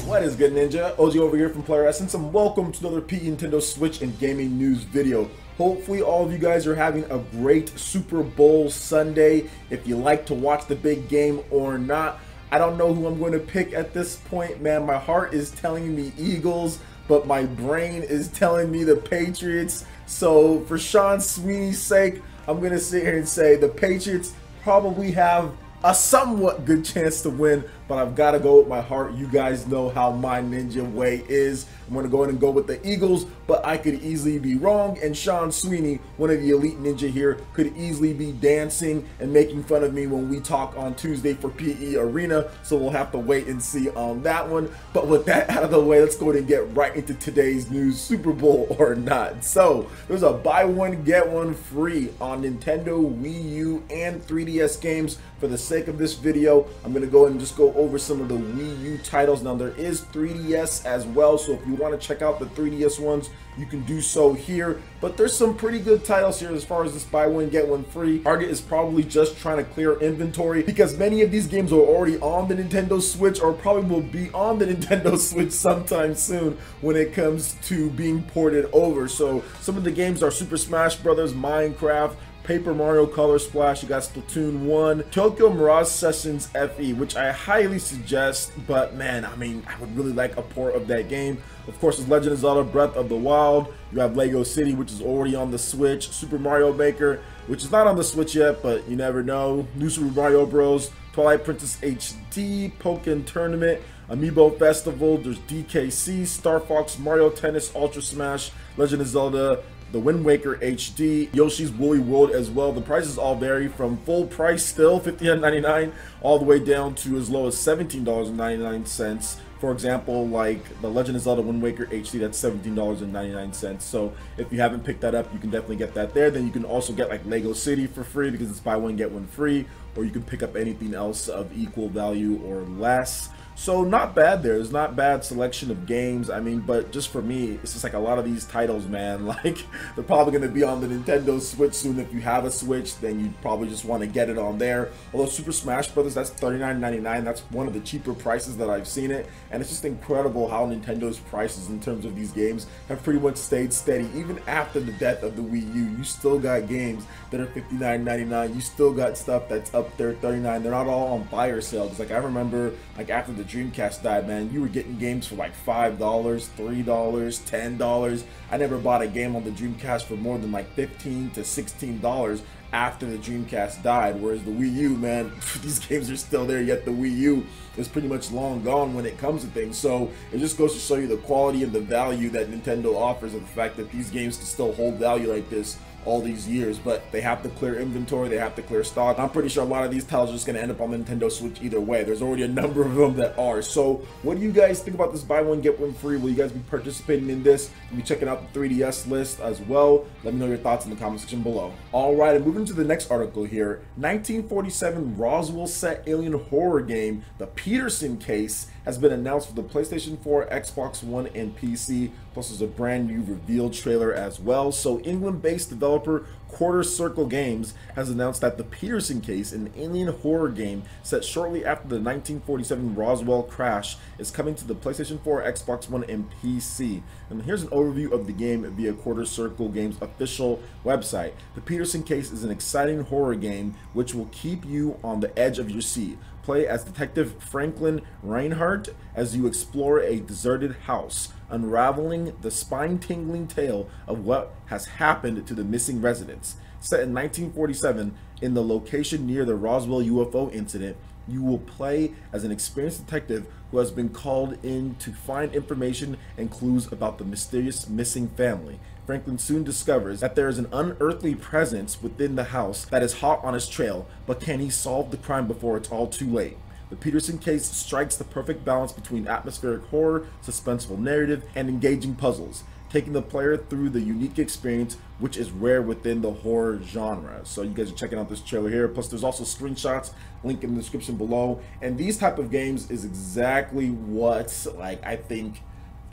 What is good, Ninja? OG over here from Player Essence, and welcome to another Nintendo Switch and gaming news video. Hopefully all of you guys are having a great Super Bowl Sunday. If you like to watch the big game or not, I don't know who I'm going to pick at this point, man. My heart is telling me Eagles, but my brain is telling me the Patriots. So for Sean Sweeney's sake, I'm going to sit here and say the Patriots probably have a somewhat good chance to win, but I've got to go with my heart. You guys know how my ninja way is. I'm going to go ahead and go with the Eagles, but I could easily be wrong, and Sean Sweeney, one of the elite ninja here, could easily be dancing and making fun of me when we talk on Tuesday for PE Arena, so we'll have to wait and see on that one. But with that out of the way, let's go ahead and get right into today's news, Super Bowl or not. So there's a buy one get one free on Nintendo, Wii U, and 3DS games. For the sake of this video, I'm going to go ahead and just go over some of the Wii U titles. Now there is 3DS as well, so if you want to check out the 3DS ones, you can do so here. But there's some pretty good titles here as far as this buy one get one free. Target is probably just trying to clear inventory because many of these games are already on the Nintendo Switch, or probably will be on the Nintendo Switch sometime soon when it comes to being ported over. So some of the games are Super Smash Bros., Minecraft, Paper Mario Color Splash, you got Splatoon 1, Tokyo Mirage Sessions FE, which I highly suggest, but man, I mean, I would really like a port of that game. Of course, there's Legend of Zelda Breath of the Wild, you have Lego City, which is already on the Switch, Super Mario Maker, which is not on the Switch yet, but you never know, New Super Mario Bros., Twilight Princess HD, Pokken Tournament, Amiibo Festival, there's DKC, Star Fox, Mario Tennis, Ultra Smash, Legend of Zelda, the Wind Waker HD, Yoshi's Woolly World as well. The prices all vary from full price still, $59.99, all the way down to as low as $17.99. For example, like the Legend of Zelda Wind Waker HD, that's $17.99. So if you haven't picked that up, you can definitely get that there. Then you can also get like Lego City for free because it's buy one get one free, or you can pick up anything else of equal value or less. So not bad there. There's not bad selection of games. I mean, but just for me, it's just like a lot of these titles, man, like they're probably going to be on the Nintendo Switch soon. If you have a Switch, then you probably just want to get it on there. Although Super Smash Bros., that's $39.99. That's one of the cheaper prices that I've seen it. And it's just incredible how Nintendo's prices in terms of these games have pretty much stayed steady. Even after the death of the Wii U, you still got games that are $59.99. You still got stuff that's up there $39. They're not all on fire sale. Because like I remember, like after the Dreamcast died, man, you were getting games for like $5, $3, $10. I never bought a game on the Dreamcast for more than like $15 to $16 after the Dreamcast died, whereas the Wii U, man, these games are still there, yet the Wii U is pretty much long gone when it comes to things. So it just goes to show you the quality and the value that Nintendo offers, and the fact that these games can still hold value like this all these years. But they have to clear inventory, they have to clear stock. I'm pretty sure a lot of these titles are just going to end up on the Nintendo Switch either way. There's already a number of them that are. So what do you guys think about this buy one get one free? Will you guys be participating in this? Will you be checking out the 3DS list as well? Let me know your thoughts in the comment section below. Alright, and moving to the next article here. 1947 Roswell set alien horror game, The Peterson Case, has been announced for the PlayStation 4, Xbox One, and PC. Plus there's a brand new reveal trailer as well. So England-based developer Quarter Circle Games has announced that The Peterson Case, an alien horror game set shortly after the 1947 Roswell crash, is coming to the PlayStation 4, Xbox One, and PC. And here's an overview of the game via Quarter Circle Games' official website. The Peterson Case is an exciting horror game which will keep you on the edge of your seat. Play as Detective Franklin Reinhardt as you explore a deserted house, unraveling the spine-tingling tale of what has happened to the missing residents. Set in 1947 in the location near the Roswell UFO incident, you will play as an experienced detective who has been called in to find information and clues about the mysterious missing family. Franklin soon discovers that there is an unearthly presence within the house that is hot on his trail, but can he solve the crime before it's all too late? The Peterson Case strikes the perfect balance between atmospheric horror, suspenseful narrative, and engaging puzzles, taking the player through the unique experience which is rare within the horror genre. So you guys are checking out this trailer here. Plus there's also screenshots, link in the description below. And these type of games is exactly what, like, I think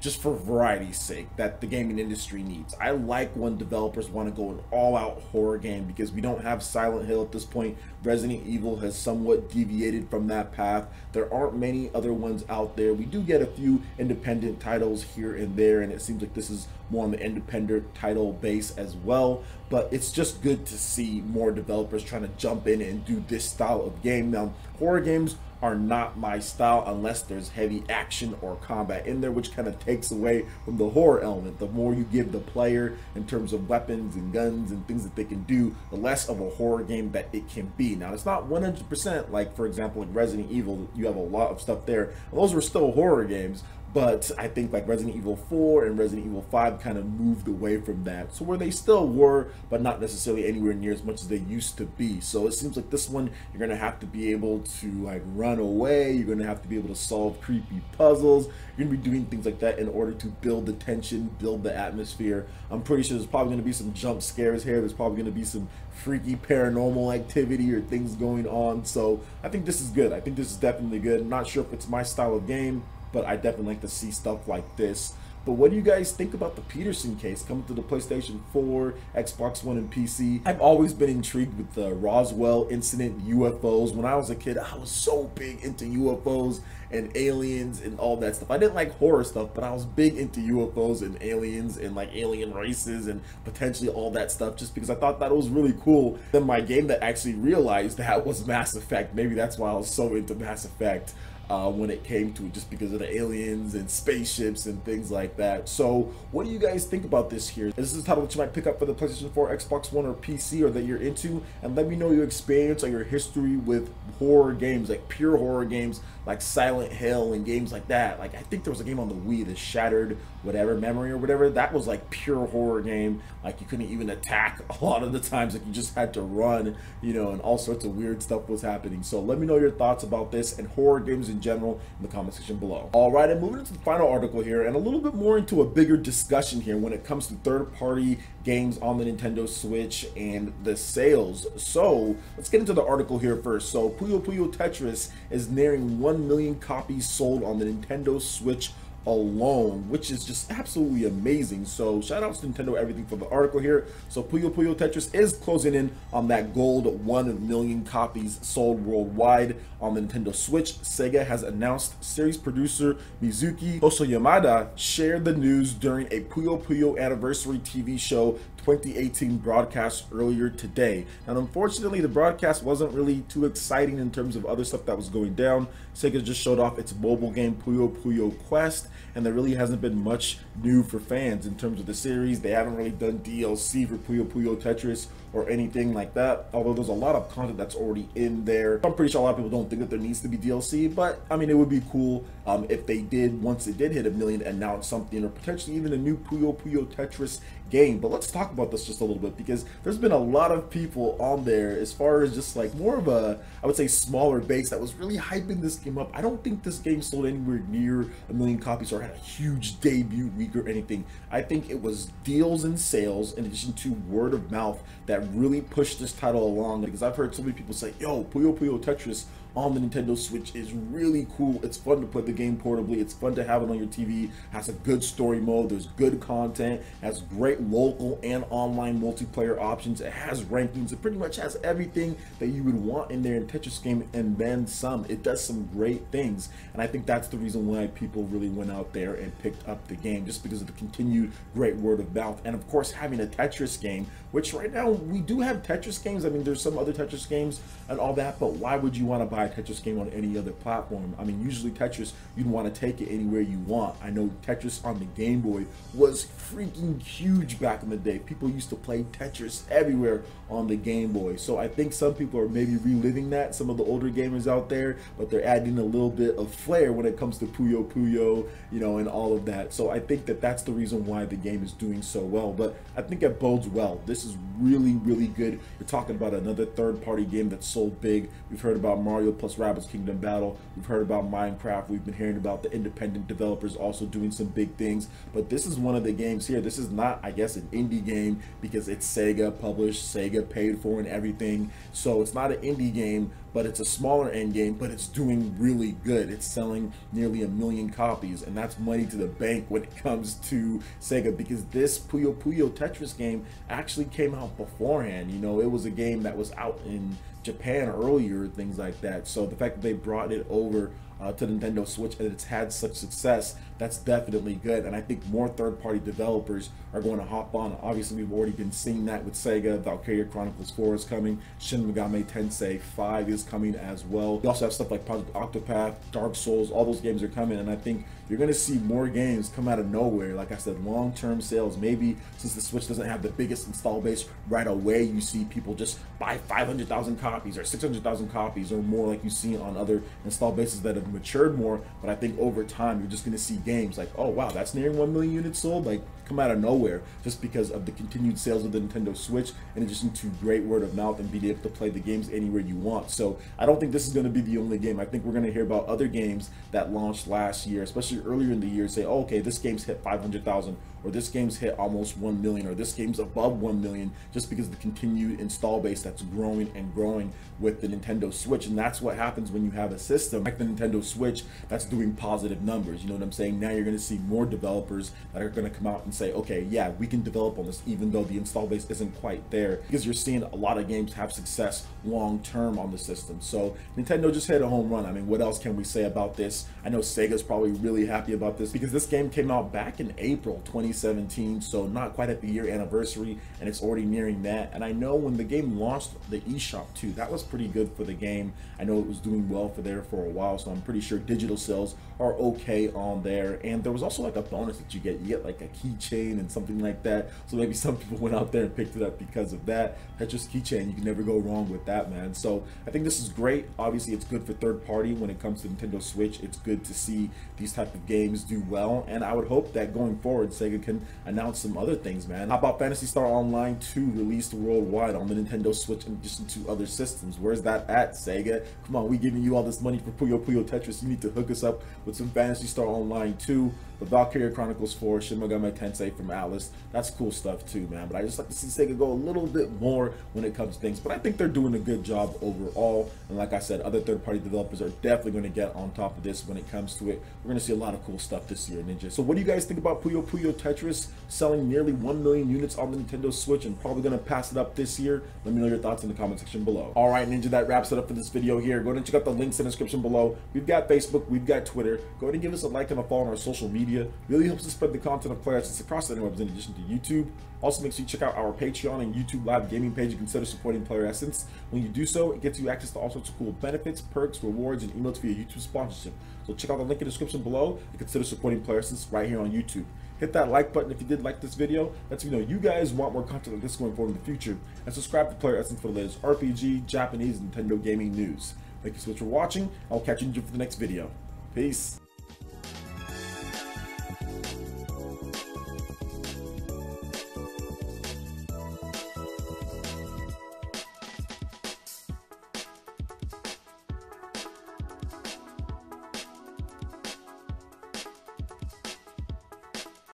just for variety's sake that the gaming industry needs. I like when developers want to go an all-out horror game because we don't have Silent Hill at this point. Resident Evil has somewhat deviated from that path. There aren't many other ones out there. We do get a few independent titles here and there, and it seems like this is more on the independent title base as well. But it's just good to see more developers trying to jump in and do this style of game. Now, horror games are not my style unless there's heavy action or combat in there, which kind of takes away from the horror element. The more you give the player in terms of weapons and guns and things that they can do, the less of a horror game that it can be. Now, it's not 100% like, for example, in Resident Evil, you have a lot of stuff there. And those were still horror games. But I think like Resident Evil 4 and Resident Evil 5 kind of moved away from that. So where they still were, but not necessarily anywhere near as much as they used to be. So it seems like this one, you're going to have to be able to like run away. You're going to have to be able to solve creepy puzzles. You're going to be doing things like that in order to build the tension, build the atmosphere. I'm pretty sure there's probably going to be some jump scares here. There's probably going to be some freaky paranormal activity or things going on. So I think this is good. I think this is definitely good. I'm not sure if it's my style of game, but I definitely like to see stuff like this. But what do you guys think about the Peterson case coming to the PlayStation 4, Xbox One, and PC? I've always been intrigued with the Roswell incident, UFOs. When I was a kid, I was so big into UFOs and aliens and all that stuff. I didn't like horror stuff, but I was big into UFOs and aliens and like alien races and potentially all that stuff just because I thought that was really cool. Then my game that actually realized that was Mass Effect. Maybe that's why I was so into Mass Effect. When it came to it, just because of the aliens and spaceships and things like that. So what do you guys think about this here? Is this a title that you might pick up for the PlayStation 4, Xbox One, or PC, or that you're into? And let me know your experience or your history with horror games, like pure horror games like Silent Hill and games like that. Like I think there was a game on the Wii, the Shattered whatever memory or whatever, that was like pure horror game. Like you couldn't even attack a lot of the times, like you just had to run, you know, and all sorts of weird stuff was happening. So let me know your thoughts about this and horror games in general in the comment section below. All right, and moving into the final article here and a little bit more into a bigger discussion here when it comes to third-party games on the Nintendo Switch and the sales. So let's get into the article here first. So Puyo Puyo Tetris is nearing 1 million copies sold on the Nintendo Switch alone, which is just absolutely amazing. So shout outs to Nintendo everything for the article here. So Puyo Puyo Tetris is closing in on that gold 1 million copies sold worldwide on the Nintendo Switch. SEGA has announced. Series producer Mizuki Hosoyamada shared the news during a Puyo Puyo anniversary TV show 2018 broadcast earlier today. And unfortunately, the broadcast wasn't really too exciting in terms of other stuff that was going down. SEGA just showed off its mobile game Puyo Puyo Quest, and there really hasn't been much new for fans in terms of the series. They haven't really done DLC for Puyo Puyo Tetris or anything like that, although there's a lot of content that's already in there. I'm pretty sure a lot of people don't think that there needs to be DLC, but I mean, it would be cool if they did, once it did hit 1 million, announce something, or potentially even a new Puyo Puyo Tetris game. But let's talk about this just a little bit, because there's been a lot of people on there as far as just like more of a, I would say, smaller base that was really hyping this game up. I don't think this game sold anywhere near 1 million copies or had a huge debut week or anything. I think it was deals and sales in addition to word of mouth that really pushed this title along, because I've heard so many people say, yo, Puyo Puyo Tetris on the Nintendo Switch is really cool. It's fun to play the game portably. It's fun to have it on your TV. Has a good story mode. There's good content. Has great local and online multiplayer options. It has rankings. It pretty much has everything that you would want in there in Tetris game, and then some. It does some great things, and I think that's the reason why people really went out there and picked up the game, just because of the continued great word of mouth, and of course having a Tetris game, which right now we do have Tetris games. I mean, there's some other Tetris games and all that, but why would you want to buy a Tetris game on any other platform? I mean, usually Tetris, you'd want to take it anywhere you want. I know Tetris on the Game Boy was freaking huge back in the day. People used to play Tetris everywhere on the Game Boy. So I think some people are maybe reliving that, some of the older gamers out there, but they're adding a little bit of flair when it comes to Puyo Puyo, you know, and all of that. So I think that that's the reason why the game is doing so well, but I think it bodes well. This is really, really good. You're talking about another third-party game that sold big. We've heard about Mario plus Rabbids Kingdom Battle. We've heard about Minecraft. We've been hearing about the independent developers also doing some big things. But this is one of the games here. This is not, I guess, an indie game because it's Sega published, Sega paid for and everything. So it's not an indie game, but it's a smaller end game, but it's doing really good. It's selling nearly 1 million copies, and that's money to the bank when it comes to Sega, because this Puyo Puyo Tetris game actually came out beforehand. You know, it was a game that was out in Japan earlier, things like that. So the fact that they brought it over to Nintendo Switch and it's had such success, that's definitely good. And I think more third-party developers are going to hop on. Obviously, we've already been seeing that with Sega. Valkyria Chronicles 4 is coming. Shin Megami Tensei 5 is coming as well. We also have stuff like Project Octopath, Dark Souls. All those games are coming, and I think you're going to see more games come out of nowhere. Like I said, long-term sales. Maybe since the Switch doesn't have the biggest install base right away, you see people just buy 500,000 copies or 600,000 copies or more, like you see on other install bases that have matured more. But I think over time, you're just going to see games like, oh wow, that's nearing 1 million units sold, like come out of nowhere, just because of the continued sales of the Nintendo Switch, in addition to great word of mouth and being able to play the games anywhere you want. So I don't think this is going to be the only game. I think we're going to hear about other games that launched last year, especially earlier in the year, say, oh, okay, this game's hit 500,000, or this game's hit almost 1 million, or this game's above 1 million, just because of the continued install base that's growing and growing with the Nintendo Switch. And that's what happens when you have a system like the Nintendo Switch that's doing positive numbers. You know what I'm saying? Now you're going to see more developers that are going to come out and say, okay, yeah, we can develop on this even though the install base isn't quite there, because you're seeing a lot of games have success long term on the system. So Nintendo just hit a home run. I mean, what else can we say about this? I know Sega's probably really happy about this because this game came out back in April 2017, so not quite at the year anniversary, and it's already nearing that. And I know when the game launched, the eShop too, that was pretty good for the game. I know it was doing well for a while, so I'm pretty sure digital sales are okay on there. And there was also like a bonus that you get like a keychain and something like that, so maybe some people went out there and picked it up because of that. Tetris keychain, you can never go wrong with that, man. So I think this is great. Obviously it's good for third party when it comes to Nintendo Switch. It's good to see these type of games do well, and I would hope that going forward Sega can announce some other things, man. How about Phantasy Star Online 2 released worldwide on the Nintendo Switch in addition to other systems? Where's that at, Sega? Come on, we giving you all this money for Puyo Puyo Tetris. You need to hook us up with some Phantasy Star Online 2, the Valkyria Chronicles 4, Shin Megami Tensei from Atlas. That's cool stuff too, man. But I just like to see Sega go a little bit more when it comes to things. But I think they're doing a good job overall. And like I said, other third-party developers are definitely going to get on top of this when it comes to it. We're going to see a lot of cool stuff this year, Ninja. So what do you guys think about Puyo Puyo Tetris selling nearly 1 million units on the Nintendo Switch and probably going to pass it up this year? Let me know your thoughts in the comment section below. All right, Ninja, that wraps it up for this video here. Go ahead and check out the links in the description below. We've got Facebook, we've got Twitter. Go ahead and give us a like and a follow on our social media. Really helps to spread the content of Player Essence across the interwebs in addition to YouTube. Also, make sure you check out our Patreon and YouTube live gaming page and consider supporting Player Essence. When you do so, it gets you access to all sorts of cool benefits, perks, rewards, and emotes via YouTube sponsorship. So check out the link in the description below and consider supporting Player Essence right here on YouTube. Hit that like button if you did like this video. Lets me know you guys want more content like this going forward in the future. And subscribe to Player Essence for the latest RPG, Japanese, and Nintendo gaming news. Thank you so much for watching. I'll catch you for the next video. Peace.